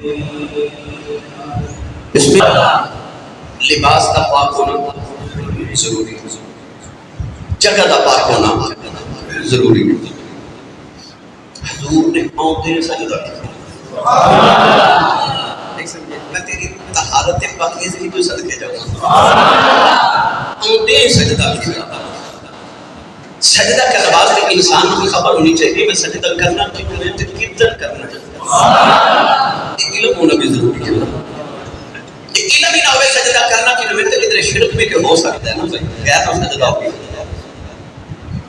اس میں لباس کا پاک ہونا ضروری ہے، جگہ کا پاک ہونا ضروری ہے۔ حضور نے آؤندے سجدہ کیا، دیکھ سمجھے، میں تیری طہارت پاکیزگی کی تو صدقے جاؤں، آؤندے سجدہ کیا۔ سجدہ کا نماز میں انسان کو خبر ہونی چاہیے میں سجدہ کرنا کیوں ہے تو کتنا کرنا ہے۔ یہ علم ہونا بھی ضروری ہے، یہ علم ہی نہ ہوئے سجدہ کرنا کیوں ہے تو ادھر شرک بھی کہ ہو سکتا ہے نا بھائی، غیر نہ سجدہ ہوگی۔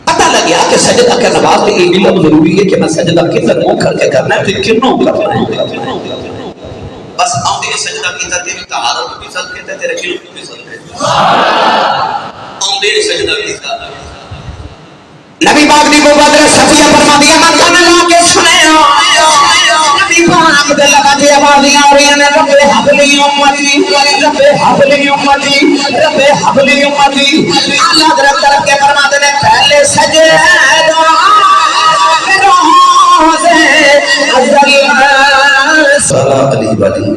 پتہ لگیا کہ سجدہ کا نماز میں یہ علم ضروری ہے کہ میں سجدہ کتنا منہ کر کے کرنا ہے تو کنوں کرنا ہے۔ بس آؤں سجدہ کیتا تیری طہارت بھی صدقے تھے، تیرے علم بھی صدقے تھے۔ آؤں سجدہ کیتا نبی پاک دی مبادر صفیہ فرما دیا من کان لا کے سنے نبی پاک دے لگا دی آوازیاں آ رہی ہیں رب حبلی امتی رب حبلی امتی رب حبلی امتی۔ اللہ حضرت طرف کے فرما دے پہلے سجدہ صلی اللہ علیہ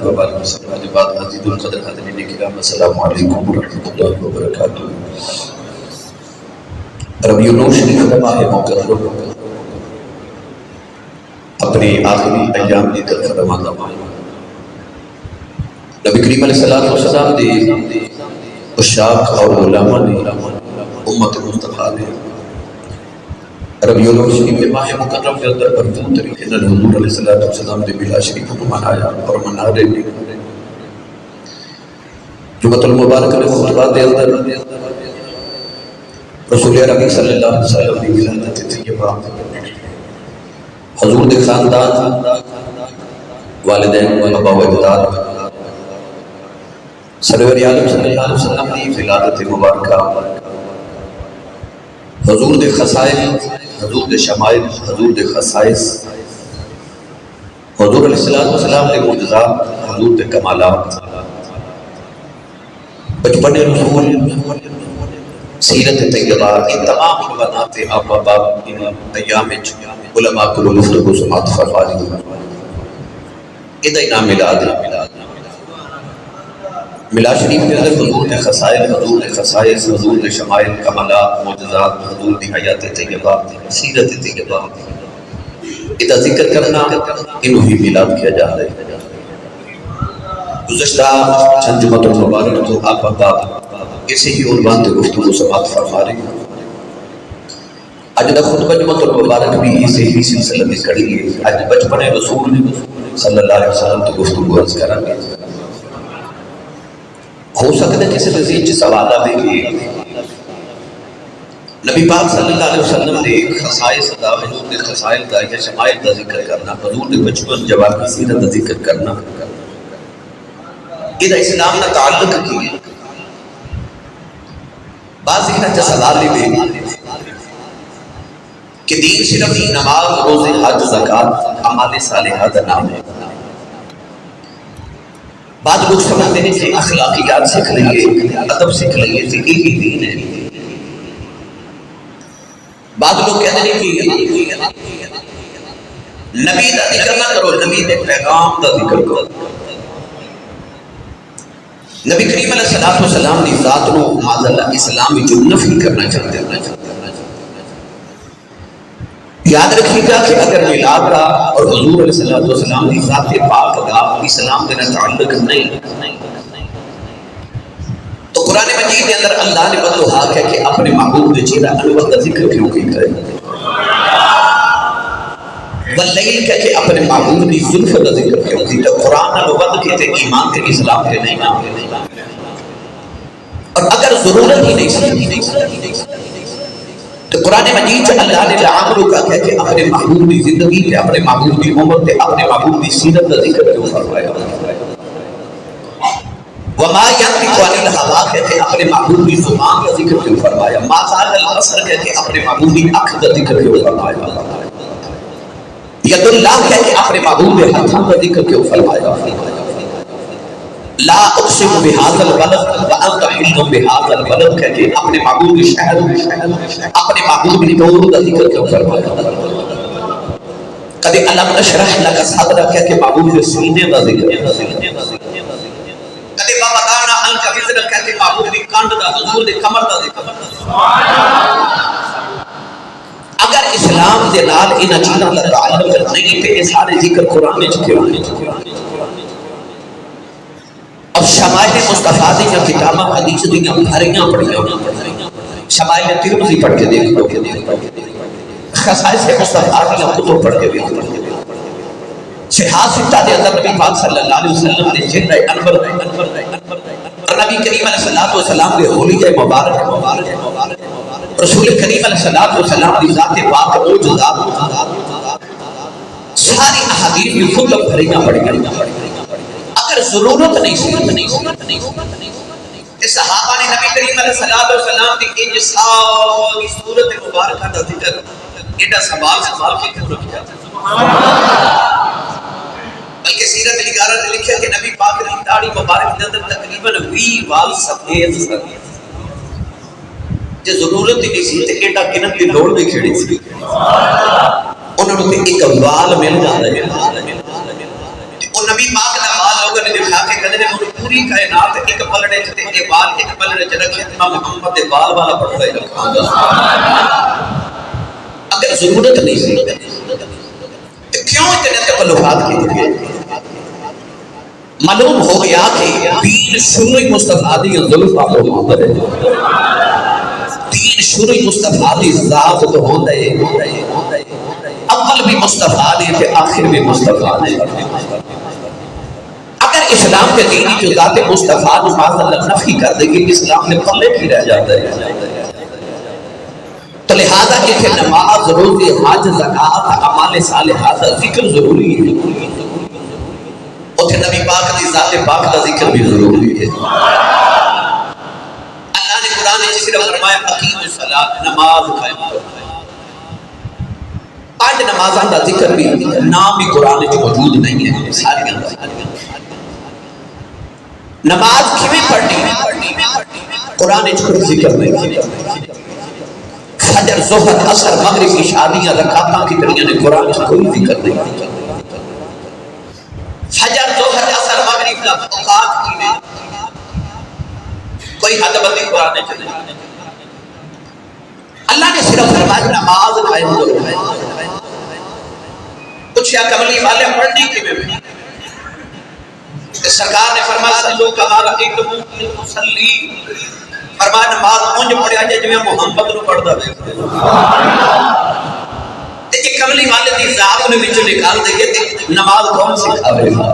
وآلہ وسلم بعد عزیز القدر حاضرین کرام السلام علیکم ورحمۃ اللہ وبرکاتہ۔ ربیع الاول شریف کا ماہ مکرم اپنے آخری ایام کی طرف روانہ ہوا۔ نبی کریم علیہ السلام نے اشاق اور علماء نے امت مصطفیٰ نے ربیع الاول شریف کے ماہ مکرم کے اندر بھرپور طریقے سے حضور علیہ السلام نے بلا شریف کو منایا اور منارے میں جمعۃ المبارک میں خطبات دے اندر رسول ربی صلی اللہ علیہ وسلم کی ولادت طیبہ، حضور کے خاندان، والدین و ابا و اجداد، سرور عالم صلی اللہ علیہ وسلم کی ولادت مبارکہ، حضور کے خصائص، حضور کے شمائل، حضور کے خصائص، حضور علیہ السلام کے معجزات، حضور کے کمالات، بچپن رسول، سیرت طیبہ، ان تمام عنوانات آپ باب ان ایام علماء کو گفتگو سماعت فرما دی۔ یہ نام میلاد ہے۔ میلاد شریف کے اندر حضور کے خصائل، حضور کے خصائص، حضور کے شمائل، کمالات، معجزات، حضور کی حیات طیبہ، سیرت طیبہ، یہ ذکر کرنا انہی میلاد کیا جا رہا ہے۔ گزشتہ چند جمعۃ المبارک تو آپ باب اسی ہی عنوان تے گفتگو سماعت فرما رہے ہیں۔ اج دا خطبہ جمعۃ المبارک بھی اسی ہی سلسلے میں کڑی ہے۔ اج بچپن رسول صلی اللہ علیہ وسلم تے گفتگو عرض کریں گے۔ ہو سکتا ہے کسی نزدیک سوال آئے کہ نبی پاک صلی اللہ علیہ وسلم نے خصائص دا، حضور کے خصائل دا یا شمائل دا ذکر کرنا، حضور کے بچپن جوان کی سیرت دا ذکر کرنا، یہ اسلام کا تعلق کی ہے۔ بعض ایک سوال میں کہ دین صرف نماز، روزے، حج، زکوٰۃ، اعمال صالحہ کا نام ہے۔ بعض لوگ سمجھتے ہیں کہ اخلاقیات سیکھ لئے، ادب سیکھ لئے تو یہی دین ہے۔ بعض لوگ کہتے ہیں کہ نبی کا ذکر نہ کرو، نبی کے پیغام کا ذکر کرو۔ نبی کریم علیہ السلام کی ذات کو معاذ اللہ اسلام جو نفی کرنا چاہتے ہیں۔ یاد رکھیے گا کہ اگر میلاد کا اور حضور علیہ السلام کی ذات پاک کا اسلام کے تعلق نہیں تو قرآن مجید کے اندر اللہ نے بدوہا کہ اپنے محبوب کے چہرہ انور کا ذکر کیوں کیتا ہے، واللیل کہہ کہ اپنے محبوب کی زلف کا ذکر کیوں کیتا ہے۔ قرآن نبوت کہتے ایمان کے اسلام کے نہیں نام، اور اگر ضرورت ہی نہیں تو قرآن مجید سے اللہ نے لعاملو کا کہہ کہ اپنے محبوب کی زندگی کے، اپنے محبوب کی عمر کے، اپنے محبوب کی سیرت کا ذکر کیوں فرمایا۔ وما ينطق عن الهوى کہہ کہ اپنے محبوب کی زبان کا ذکر کیوں فرمایا۔ ما زاغ البصر کہہ کہ اپنے محبوب کی آنکھ کا ذکر کیوں فرمایا۔ ید اللہ کہہ کہ اپنے محبوب کے ہاتھوں کا ذکر کیوں فرمایا۔ لا اقسم بهذا البلد وانت حل بهذا البلد کہہ کہ اپنے محبوب کے شہر، اپنے محبوب کی دور کا ذکر کیوں فرمایا۔ کدی علم نشرح لک صدرک کہہ کے معبود کے سینے دا ذکر، کدی ووضعنا عنک وزرک کہہ کے معبود دی کانڈ دا، حضور دی کمر دا ذکر۔ اگر اسلام دے نال انہاں چیزاں دا تعلق نہیں تے یہ سارے ذکر قرآن وچ کیوں نہیں؟ اب شمائل مصطفیٰ دی کتاباں حدیث دیاں بھریاں پڑھیاں، شمائل ترمذی پڑھ کے دیکھ لو، خصائص مصطفیٰ کی کتب پڑھ کے دیکھ لو، صحاح ستہ دے اندر نبی پاک صلی اللہ علیہ وسلم نے چہرہ انور اور نبی کریم علیہ السلام کے حلیہ مبارک رسول کریم علیہ السلام کی ذات پاک موجودات ساری احادیث کی کتب بھریاں پڑھیاں۔ اگر ضرورت نہیں سی اس صحابہ نے نبی کریم علیہ السلام کی انج ساری صورت مبارکہ کا ذکر ایڈا سوال کے کیوں رکھا؟ بلکہ سیرت نگارہ نے لکھا کہ نبی پاک کی داڑھی مبارک کے اندر تقریباً 20 وال سفید سن، جو ضرورت ہی نہیں سی تے ایڈا گنن دی لوڑ بھی کھڑی سی، انہوں نے ایک وال مل جاتا ہے، اور نبی پاک دا وال لوگوں نے دکھا کے کہتے ہیں پوری کائنات ایک پلڑے چ تے اے وال ایک پلڑے چ رکھے امام محمد دے وال والا پڑھتا ہے۔ اگر ضرورت نہیں سی تو کیوں اتنے تکلفات کی گئے؟ معلوم ہو گیا کہ دین شروع مصطفیٰ دی ظلفہ کو ہوتا ہے، دین شروع مصطفیٰ دی ذات تو ہوتا ہے، اول بھی مصطفیٰ نے تھے آخر بھی مصطفیٰ نے۔ اگر اسلام کے دینی جو ذات مصطفیٰ نماز اللہ نفی کر دے گی اسلام نے پلے کی رہ جاتا ہے۔ تو لہذا کہ نماز روزے حج زکوٰۃ اعمال صالحہ کا ذکر ضروری ہے، اتھے نبی پاک دی ذات پاک کا ذکر بھی ضروری ہے۔ اللہ نے قرآن میں صرف فرمایا اقیم الصلاۃ، نماز قائم کرو۔ آج نمازاں کا ذکر بھی نام بھی قرآن میں موجود نہیں ہے، ساری نماز کیویں پڑھنی قرآن میں کوئی ذکر نہیں ہے۔ فجر ظہر عصر مغرب کی شادیاں رکعتاں کی طریقے نے قرآن میں کوئی ذکر نہیں۔ فجر ظہر عصر مغرب کا اوقات کی میں کوئی حد بندی قرآن میں نہیں۔ اللہ نے صرف فرمایا نماز قائم کرو۔ کچھ یا کملی والے پڑھنے کی میں سرکار نے فرمایا صلو کما رأیتمونی اصلی، فرمایا نماز اونج پڑھیا جے جویں محمد نو پڑھدا وے۔ تے کہ کملی والے دی ذات نے وچ نکال دے تے نماز کون سکھاوے گا؟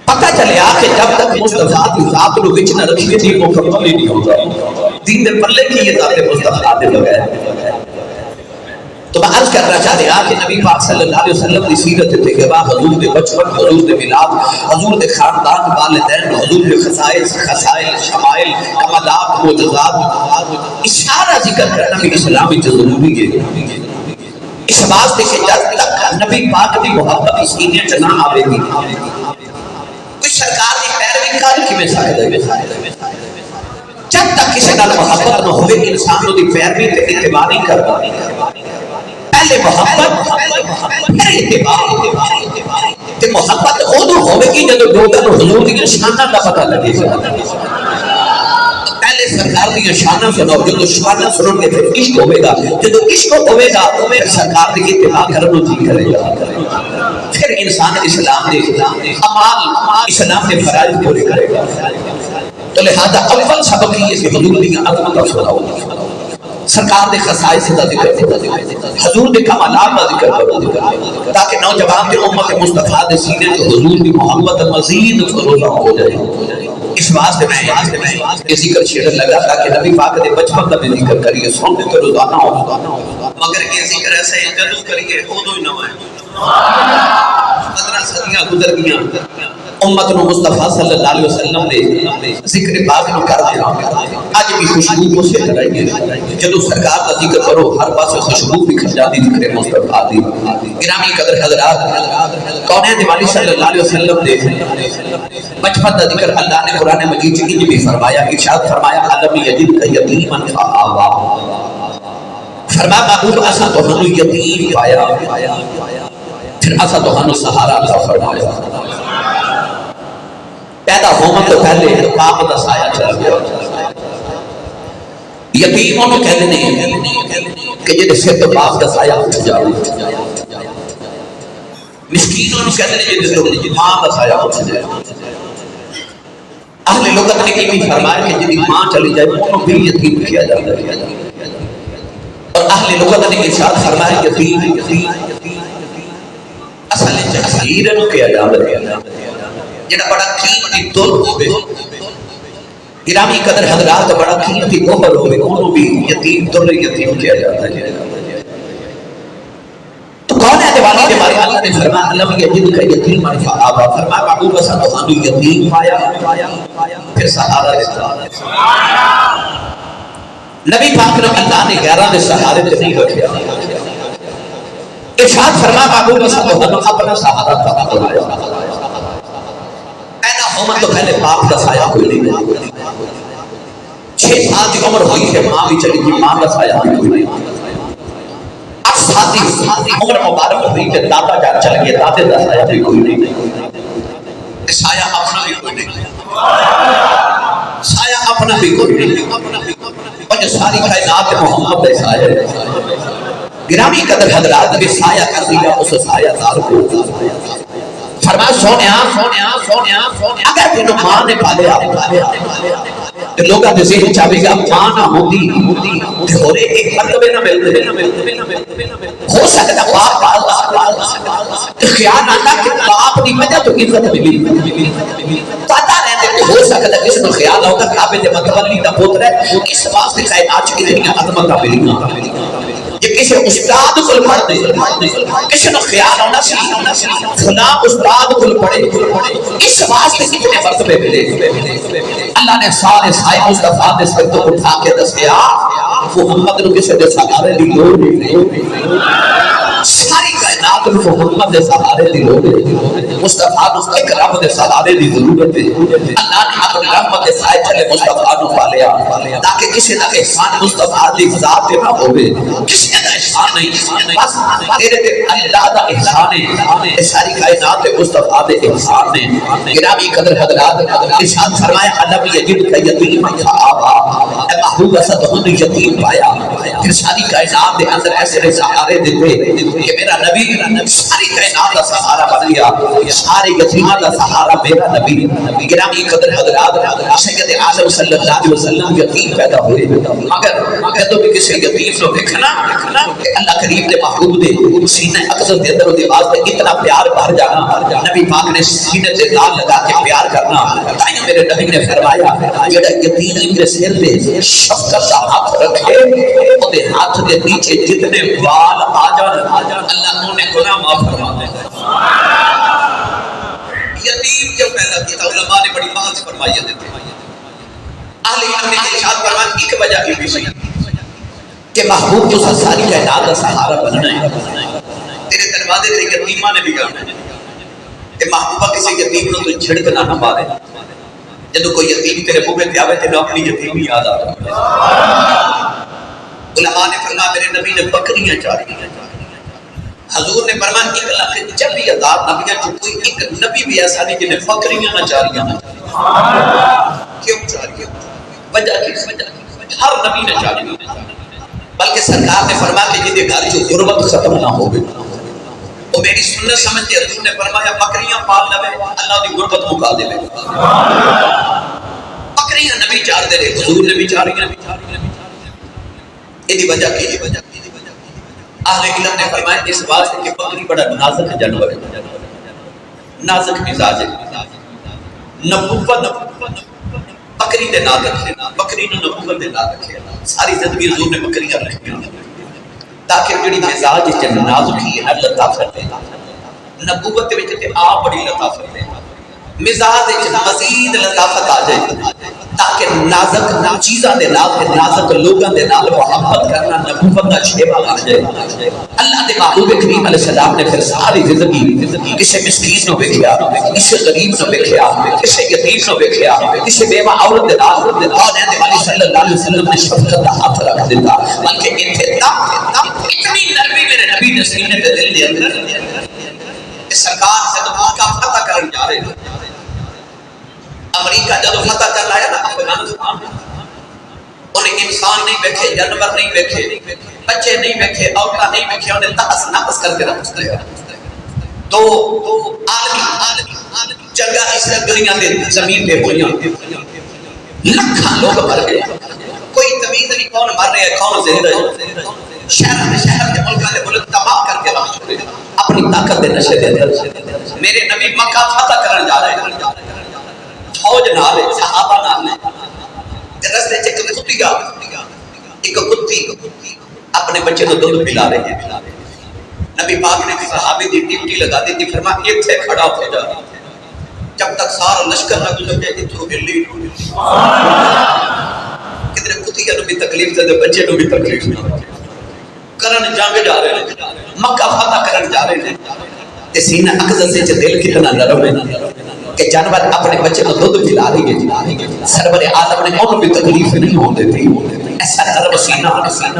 پتہ چلیا کہ جب تک مصطفیٰ کی ذات نو وچ نہ رکھی تھی مکمل ہی نہیں ہوتا، دین دے پلے کی یہ ذات مصطفیٰ دے بغیر۔ تو میں عرض کرنا چاہ رہا کہ نبی پاک صلی اللہ علیہ وسلم کی سیرت اتباع، حضور دے بچپن، حضور دے میلاد، حضور دے خاندان والدین، حضور دے خصائص شمائل کمالات معجزات، اشارہ ذکر کرنا کہ اسلامی ضروری ہے۔ اس واسطے کہ جب تک نبی پاک دی محبت اس سینے چ نہ آوے گی کوئی سرکار دی پیروی کر کیویں سکدا ہے؟ جب تک کسی نال محبت نہ ہوئے انسان دی پیروی تے اتباع نہیں کردا۔ پہلے محبت پھر اتباع، تے محبت ادو ہوے گی جدوں لوگاں نوں حضور دی شاناں دا پتہ لگے گا۔ پہلے سرکار دی شاناں سنو، جدوں شاناں سنو گے پھر عشق ہوے گا، جدوں عشق ہوے گا پھر سرکار دی اتباع کرن نوں جی کرے گا، پھر انسان اسلام دے اعمال اسلام دے فرائض پورے کرے گا۔ تو لہذا اول سبق یہ کہ حضور دی عظمت سناؤ، سرکار دے خصائص کا ذکر کرو، حضور دے کمالات کا ذکر کرو، تاکہ نوجوان دے امت مصطفیٰ دے سینے تو حضور دی محبت مزید فروغ ہو جائے۔ اس واسطے میں یہ ذکر چھیڑن لگا تاکہ نبی پاک دے بچپن کا بھی ذکر کریے، سنتے تو روزانہ ہو، مگر یہ ذکر ایسا ہے جدوں کریے ادوں ہی نہ ہوئے۔ 15 صدیاں گزر گئیاں، امت نو مصطفیٰ صلی اللہ علیہ وسلم نے ذکر پاک نو کر دیا، آج بھی خوشبو کو سے کرائی ہے۔ جدو سرکار کا ذکر کرو ہر پاس خوشبو بکھر جاتی ذکر مصطفیٰ دی۔ گرامی قدر حضرات، کونین والی صلی اللہ علیہ وسلم نے بچپن کا ذکر اللہ نے قرآن مجید میں بھی فرمایا، ارشاد فرمایا علم یجد کا یتیما فآوا فرمایا محبوب اسا تو ہنو یتیم پایا، پھر اسا تو ہنو سہارا عطا فرمایا۔ پیدا ہونے تو پہلے باپ دا سایہ چلا گیا۔ یتیم انہوں کہتے نہیں کہ یہ سر تو باپ دا سایہ اٹھ جاؤ، مسکین انہوں کہتے نہیں جس تو ماں دا سایہ اٹھ جائے۔ اہل لغت نے یہ بھی فرمایا کہ جب ماں چلی جائے انہوں بھی یتیم کیا جاتا ہے، اور اہل لغت نے ارشاد فرمایا یتیم اصل جہیرن کیا جاتا ہے، جنہا بڑا قیمتی دل ہوئے، گرامی قدر حضرات بڑا قیمتی مہر ہوئے، انہوں بھی یتیم دل یتیم کیا جاتا ہے۔ تو کون ہے دیوانی کے بارے اللہ نے فرمایا لم یجد کا یتیم فآبا، فرمایا محبوب اسا تو ہنو یتیم پایا پھر سہارا دیتا۔ نبی پاک نے اللہ نے غیرہ نے سہارے سے نہیں رکھیا، ارشاد فرمایا محبوب اسا تو ہنو اپنا سہارا تھا بنایا۔ پیدا ہومن تو پہلے باپ کا سایہ کوئی نہیں، 6 سال کی عمر ہوئی ہے ماں بھی چلی گئی، ماں کا سایہ بھی کوئی نہیں۔ 8 سال کی عمر مبارک ہوئی کہ دادا جان چل گئے، دادے کا سایہ بھی کوئی نہیں، سایہ اپنا بھی کوئی نہیں، سایہ اپنا بھی کوئی نہیں، اور جو ساری کائنات محمد کا سایہ گرامی قدر حضرات بھی سایہ کر دیا اس سایہ دار کو۔ فرمایا سونیا اگر تینوں ماں نے پالیا تو لوگا دے ذہن چاہے گا ماں نہ ہوتی کہ ہورے ایک مرتبے نہ ملتے، ہو سکتا باپ پالتا خیال آتا کہ باپ دی وجہ تو عزت ملی، پتا رہتے کہ ہو سکتا کسی کو خیال ہوگا کہ آپ دے متولی دا پوتر ہے، اس واسطے کائنات کی اتنی عظمت کا ملی۔ یہ کسی استاد کو پڑھ دے، کسی نے خیال ہونا سی فلاں استاد کو پڑھے، اس واسطے کتنے مرتبے ملے۔ اللہ نے سارے سائے مصطفیٰ نے سر تو اٹھا کے دسیا محمد نے کسی دے سہارے دی لوڑ نہیں، ساری کائنات میں محمد دے سہارے دی لوڑ نہیں، مصطفیٰ نے ایک رب دے سہارے دی ضرورت ہے۔ اللہ نے اپنے رحمت دے سائے چلے مصطفیٰ نے پالیا تاکہ کسی دا احسان مصطفیٰ دی ذات پہ نہ ہوئے، کسی دا احسان نہیں، بس تیرے تے اللہ دا احسان ہے، ساری کائنات پہ مصطفیٰ دے احسان ہے۔ گرامی قدر حضرات ارشاد فرمایا علم یجد کا یتیم فآبا، اے محبوب اسا تو ہنو یتیم پایا پھر ساری کائنات دے اندر ایسے سہارے دیتے کہ میرا نبی ساری کائنات کا سہارا بن گیا، سارے یتیماں کا سہارا میرا نبی۔ گرامی قدر حضرات سید اعظم صلی اللہ علیہ وسلم یتیم پیدا ہوئے، مگر جدوں بھی کسی یتیم کو دیکھنا کہ اللہ کریم دے محبوب دے سینہ اقدس دے اندر دے واسطے اتنا پیار بھر جانا، نبی پاک نے سینے سے دال لگا کے پیار کرنا۔ تائیں میرے نبی نے فرمایا جڑا یتیم کے سر پہ شفقت کا ہاتھ رکھے اودے ہاتھ دے نیچے جتنے وال آ جان اللہ انہیں گناہ معاف فرما دے گا۔ یتیم جو پیدا کیا علماء نے بڑی بات فرمائی دیتے ہیں، اہل علم نے ارشاد فرمایا ایک وجہ یہ بھی صحیح کہ محبوب تو ساری کائنات کا سہارا بننا ہے، تیرے دروازے سے یتیماں نے بھی آنا ہے، کہ محبوبہ کسی یتیم کو تو چھڑک نہ مارے، جدو کوئی یتیم تیرے منہ میں آوے تیرے اپنی یتیمی یاد آ رہا ہے۔ علماء نے فرمایا میرے نبی نے بکریاں چاری، حضور نے فرمایا 1,40,000 نبیاں جو کوئی ایک نبی بھی ایسا نہیں جنہیں بکریاں نہ چاریاں، کیوں چاریاں؟ وجہ کی ہر نبی نے چاریاں، بلکہ سرکار نے فرمایا کہ جنہیں گھر جو غربت ختم نہ ہوگی وہ میری سنت سمجھتے حضور نے فرمایا بکریاں پال لوے اللہ دی غربت مکا دے لے، بکریاں نبی چار دے رہے حضور نے بھی چاریاں، یہ وجہ کی اہل علم نے فرمایا اس واسطے کہ بکری بڑا نازک جانور ہے، نازک مزاج ہے، نبوت بکری دے نال رکھے، بکری نو نبوت دے نال رکھے، ساری زندگی حضور نے بکریاں رکھی تاکہ جڑی مزاج چ نازکی ہے لطافت ہے، نبوت وچ تے آپ بڑی لطافت ہے، مزاج وچ مزید لطافت آ جائے تاکہ نازک چیزاں دے نال تے نازک لوگاں دے نال محبت کرنا نبوت دا شیوا آ جائے۔ اللہ دے محبوب کریم علیہ السلام نے پھر ساری زندگی کسی مسکین نو ویکھیا، کسی غریب نو ویکھیا، کسی یتیم نو ویکھیا، کسی بیوہ عورت دے نال کونین دے والی صلی اللہ علیہ وسلم نے شفقت دا ہاتھ رکھ دیتا، بلکہ اتنے نبی نے سینے تے دل دے اندر سرکار جب مکہ فتح کرن جا رہے امریکہ جب فتح کر لایا نا افغانستان انہیں انسان نہیں بیٹھے جانور نہیں بیٹھے بچے نہیں بیٹھے عورتیں نہیں بیٹھے انہیں تحس نحس کر کے رکھ دیا تو عالمی جگہ اس دنیا دے زمین پہ ہوئیاں لکھاں لوگ مر گئے کوئی تمیز نہیں کون مر رہے ہیں کون زندہ ہے شہر کے ملکہ دے ملک تباہ کر کے رکھ چھوڑے اپنی طاقت دے نشے دے اندر میرے نبی مکہ فتح کرن جا رہے ہیں فوج نال ہے صحابہ نال ہے رستے چ ایک کتی اپنے بچے کو دودھ پلا رہے ہیں نبی پاک نے صحابی دی ڈیوٹی لگا دی تھی فرمایا ایتھے کھڑا ہو جا جب تک سارا لشکر نہ گزر جائے تو ہلی کدھر کتیا نو بھی تکلیف دے بچے نو بھی تکلیف نہ کرن جنگ جا رہے ہیں مکہ فتح کرن جا رہے ہیں تے سینہ اقدس سے دل کتنا نرم ہے کہ جانور اپنے بچے کو دودھ پلا رہی ہے سرور عالم نے انہوں بھی تکلیف نہیں ہونے دی ایسا نرم سینہ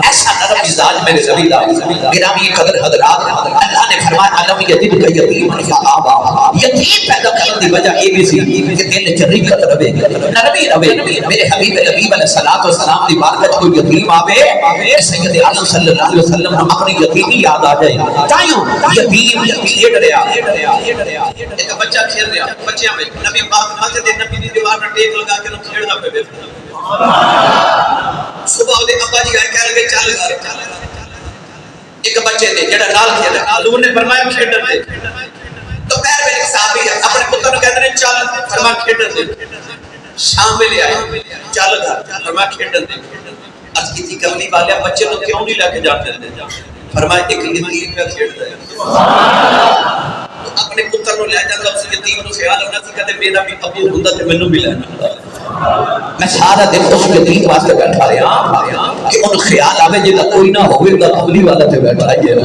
ایسا نرم مزاج میرے زبیدہ گرامی قدر حضرات اللہ نے فرمایا علم یتیم کا یتیم فآبا یتیم پیدا کرنے دی وجہ یہ بھی سی کہ دل چریکت روے نرمی روے میرے حبیب نبی علیہ السلام دی بارکت کوئی یتیم آوے سید عالم صلی اللہ علیہ وسلم نے اپنی یتیمی یاد آ جائے تائیوں یتیم کھیڑ رہا ایک بچہ کھیڑ رہا بچیاں میں نبی پاک مسجد نبی دی دیوار پر ٹیک لگا کے کھیڑنا پہ صبح دے ابا جی آئے کہہ لگے چل ایک بچے دے جڑا نال کھیل حضور نے فرمایا کھیڈن دے تو پیر میں ایک صحابی ہے اپنے پتر نوں کہندے نے چل فرمایا کھیڈن دے شام میں لے آئے چل گھر فرمایا کھیڈن دے عرض کی تھی کملی والے بچے نوں کیوں نہیں لے کے جاتے فرمایا ایک یتیم پہ کھیڈدا ہے اپنے پتر نوں لے جاندا اس یتیم نوں خیال ہونا سی کہ میرا بھی ابو ہوندا تے مینوں بھی لینا میں سارا دن اس یتیم واسطے بیٹھا رہا کہ ان خیال آوے جے کوئی نہ ہوئے گا قبلی والا تے بیٹھا ہے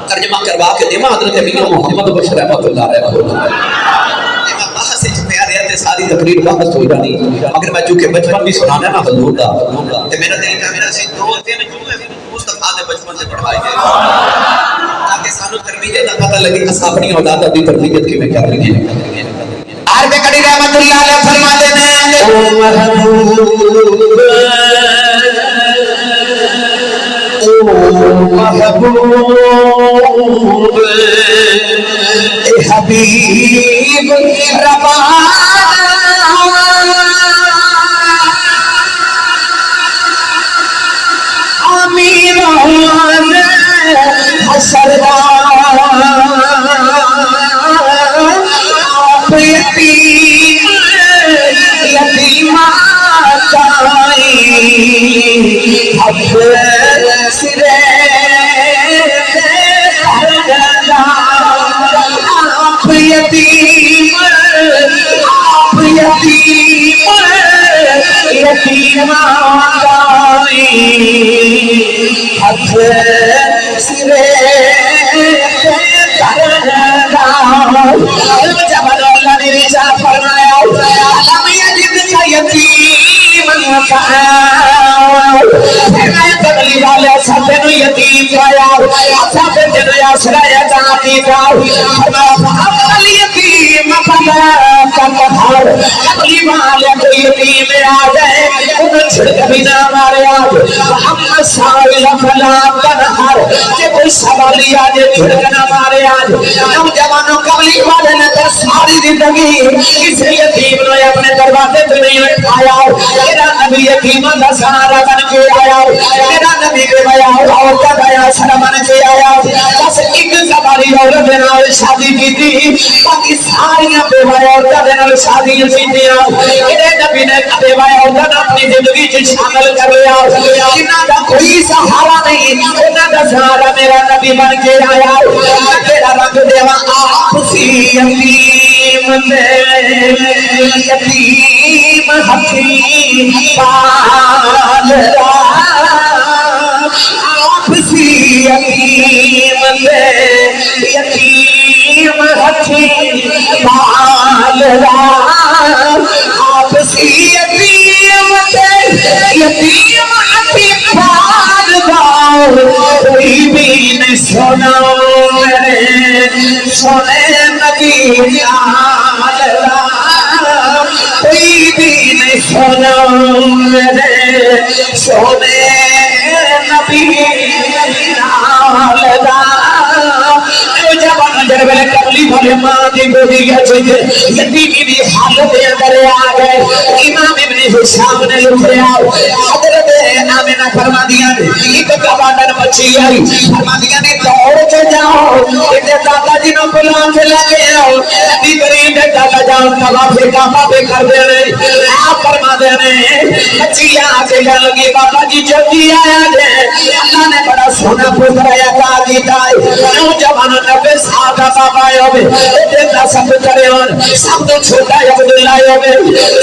ترجمہ کروا کے دیما حضرت میاں محمد بشیر رحمۃ اللہ علیہ میں بحث وچ پیار ہے تے ساری تقریر بحث ہو جانی مگر میں چونکہ بچپن بھی سنانا نا حضور دا تے میرا دل کا میرا سی دو تین جملے مصطفی دے بچپن سے پڑھائے گئے تاکہ سانو تربیت دا پتہ لگے کہ اپنی اولاد دی تربیت کیویں کرنی ہے عرب کڑی رحمت اللہ علیہ فرماتے ہیں او محبوب اے حبیب ربانا امیران حسردار آپ یتیم یتیمات آئی اب سرے آپ یتیم یتیمات آئی اب سرے جب اللہ نے رضا فرمایا لم یجد کا یتیم میں تبلی والے سب نو یتیم پایا سب جن آسرا جاتی جاؤ فرمایا یتیم فلا تقہر تبلی والے کو یتیم آ جائے انہیں چھڑک بھی نہ مارے آج محمد سائل فلا تنہر کہ کوئی سوالی آجے چھڑک نہ مارے آج نوجوانوں قبلی والے نے در ساری زندگی اس یتیم نے اپنے دروازے پہ نہیں اٹھایا میرا نبی یتیمہ کا سہارا بن کے آیا میرا نبی بے ویا عورتہ کا آسرا بن کے آیا بس ایک سواری عورت نے شادی کی تھی باقی ساریاں بے ویا عورتہ نے شادی کی تھی میرے نبی نے بے ویا عورتہ نے اپنی زندگی سے شامل کر لیا جنہاں کا کوئی سہارا نہیں انہاں کا سہارا میرا نبی بن کے آیا میرا رب دیوا آپ سی یتیم دے یتیم حکیم پال آپ سی یتیم دے یتیم حکیم پال آپ سی یتیم دے یتیم حکیم پال کوئی بھی سونے نبی نال دا کوئی بھی نہیں سونا میرے سونے نبی نال دا جب ویلے کملی والے ماں دی گودی یتیمی دی حالت اندر آ گئے امام ابن حشام نے لکھیا حضرت آمنہ فرماندیاں ایک گوانڈر بچی آئی فرماندیاں نے دوڑ کے جاؤ تے دادا جی نو بلا کے لے کے آؤ نبی کریم دے دادا جان طواف کعبہ پہ کر دے رہے آپ فرما دے رہے بچی آ کے کہنے لگی بابا جی جلدی آیا جے اللہ نے بڑا سونا پتر عطا کیتا ہے نوجوان 90 سال کا بابا ہوے تے سب کرے اور سب تو چھوٹا عبداللہ ہوے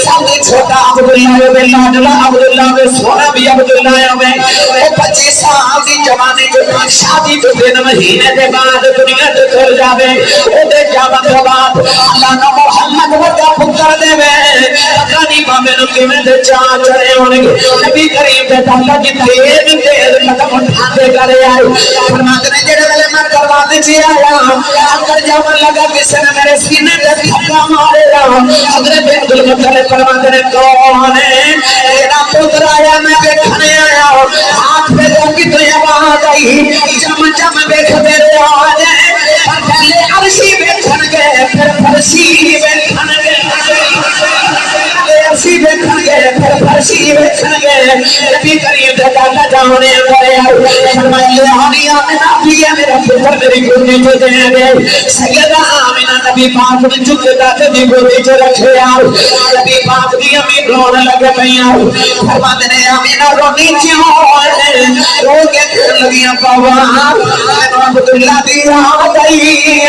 سب تو چھوٹا عبداللہ ہوے لاڈلا عبداللہ ہوے سونا بھی عبداللہ ہوے او 25 سال دی جوانی جو شادی تو 3 مہینے دے بعد دنیا تے چل جاوے او دے جاون دے بعد اللہ نے محمد ورگا پتر دے پتہ نہیں بابے نو کیویں دے چاہ چڑھے ہون گے نبی کریم دے دادا جی تیز قدم اٹھاندے کرے آئے فرماتے نے جڑے ویلے میں دروازے چ آیا اندر جاون لگا کسے نے میرے سینے تے دھکا ماریا حضرت عبدالمطلب فرماتے نے کون ہے تیرا پتر آیا میں دیکھنے آیا ہاتھ پہ جنگی تو آواز آئی جم جم دیکھتے رہے آج پر پہلے عرشی بیٹھن گے پھر فرشی بیٹھن گے عرشی بیٹھن گے پھر فرشی بیٹھن گے نبی کریم دے دادا جانے اندر آئے فرمائے آنی آمنہ بھی ہے میرا پتر میری گودی جو دے گے سیدہ آمنہ نبی پاک نے جھکے داتے دی گودی جو رکھے آؤ نبی پاک دی امین رونے لگے پہی آؤ فرماتے نے آمنہ رونی کیوں رو کے پھر لگیاں پاوا عبداللہ دی آد آئی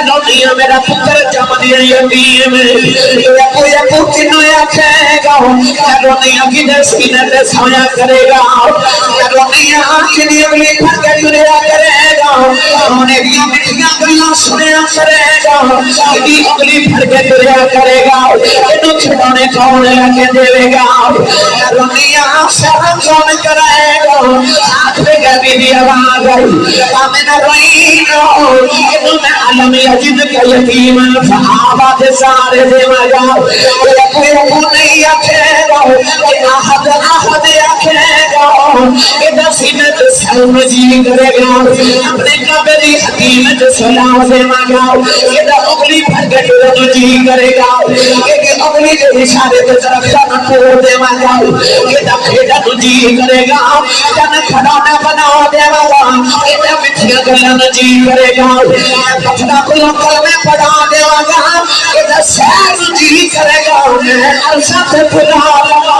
رونیاں میرا پتر جمع یتیم یکو کنو یا کہے گا رونیاں کی دے سینے دے سویا کرے گا رونیاں کنی اگلی پھر کے دنیا کرے گا رونے دیا مٹھیاں گلیاں سنیا کرے گا کنی اگلی پھر کے دنیا کرے گا کنو چھڑانے کون لگے دے گا رونیاں شرم کون کرے گا ساتھ پہ گرمی دی آواز آئی آمنہ روئی نو کنو میں علم یجد کا یتیم صحابہ دے سارے دے مگا کوئی نہیں آکھے گا آہد آہد آکھے گا ادھا سینت سلم جی کرے گا اپنے قابلی حکیمت سلام دے مگا ادھا اگلی پھرگٹ رو جی کرے گا اگلی دے اشارے دے طرف جانا پور دے مگا ادھا پھیڑا تو جی کرے گا جانا کھڑانا بنا دے مگا ادھا مٹھیا گلن جی کرے گا پچھنا کلوں کلمیں پڑھا دے مگا ادھا سیر جی کرے گا عرشہ سے پھلا لگا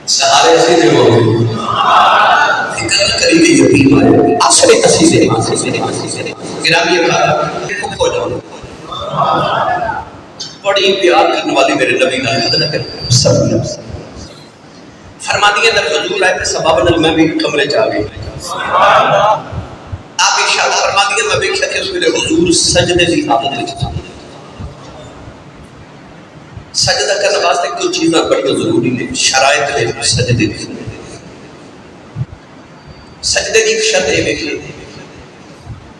سہارے ایسے دے ہو گئے فکر کری کہ یتیم آئے اصلی کسی سے گرامی اکھارا کھو جاؤں بڑی پیار کرنے والی میرے نبی کا حضرت فرما دیئے در حضور آئے سبب نل میں بھی کمرے جا گئی آپ اشارہ فرما دیئے میں بھی کہتے ہیں میرے حضور سجدے سی حالت لکھتا سجدہ کرنے واسطے کوئی چیزیں بڑی ضروری نہیں شرائط لے سجدے دی سجدے دی شرط ہے کہ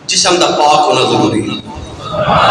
جسم دا پاک ہونا ضروری ہے